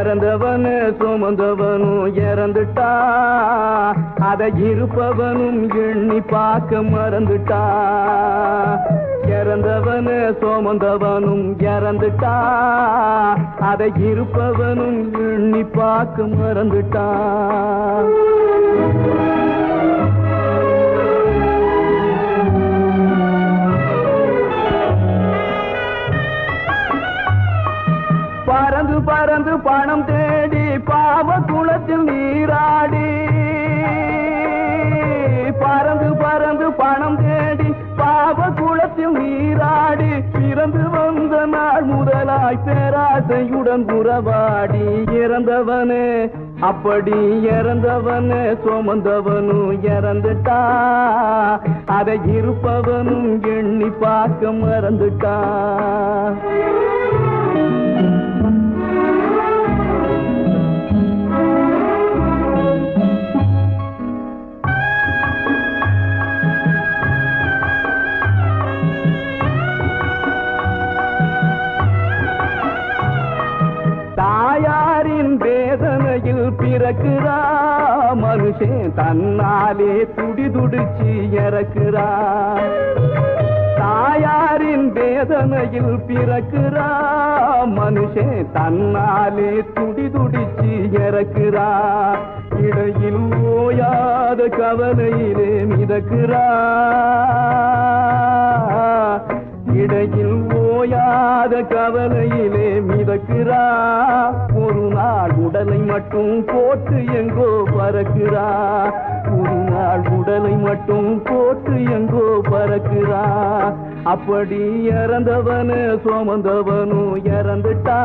இறந்தவனு சுமந்தவனும் இறந்துட்டா, அதை இருப்பவனும் எண்ணி பார்க்க மறந்துட்டா. இறந்தவனு சுமந்தவனும் இறந்துட்டா, அதை இருப்பவனும் எண்ணி பார்க்க மறந்துட்டா. பறந்து பறந்து பணம் தேடி பாவ குளத்தில் நீராடி, பறந்து பறந்து பணம் தேடி பாவ குளத்தில் நீராடி, பிறந்து வந்த நாள் முதலாய் பேராசையுடன் உறவாடி. இறந்தவனே அப்படி இறந்தவனே சுமந்தவனும் இறந்துட்டா, அதை இருப்பவனும் எண்ணி பார்க்க மறந்துட்டா. தாயாரின் வேதனையில் பிறக்கிறா மனுஷன், தன்னாலே துடி துடிச்சு இறக்கிறா. தாயாரின் வேதனையில் பிறக்கிறா மனுஷன், தன்னாலே துடி துடிச்சு இறக்கிறா. இடையில் ஓயாத கவலையிலே மிதக்கிறா, இடையில் ஓயாத கவலையிலே மிதக்கிறா. ஒரு நாள் உடலை மட்டும் போட்டு எங்கோ பறக்கிறா, ஒரு நாள் உடலை மட்டும் போட்டு எங்கோ பறக்கிறா. அப்படி இறந்தவனு சுமந்தவனும் இறந்துட்டா,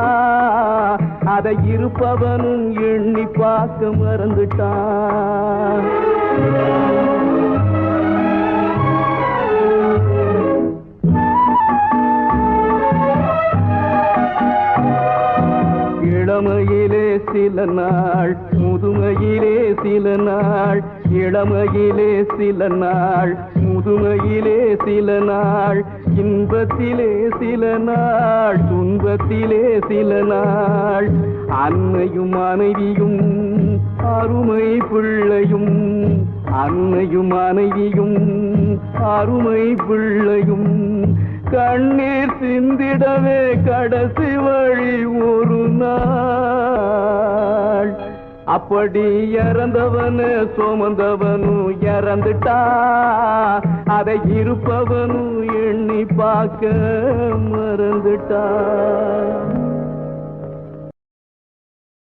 அதை இருப்பவனும் எண்ணி பார்க்க மறந்துட்டா. இளமையிலே சில நாள், முதுமையிலே சில நாள். இளமையிலே சில நாள், முதுமையிலே சில நாள். இன்பத்திலே சில நாள், துன்பத்திலே சில நாள். அன்னையும் மனைவியும் அருமை பிள்ளையும், அன்னையும் மனைவியும் அருமை பிள்ளையும் கண்ணீர் சிந்திடவே கடைசி வழி ஒரு நாள். அப்படி இறந்தவனு சுமந்தவனும் இறந்துட்டா, அதை இருப்பவனும் எண்ணி பார்க்க மறந்துட்டா.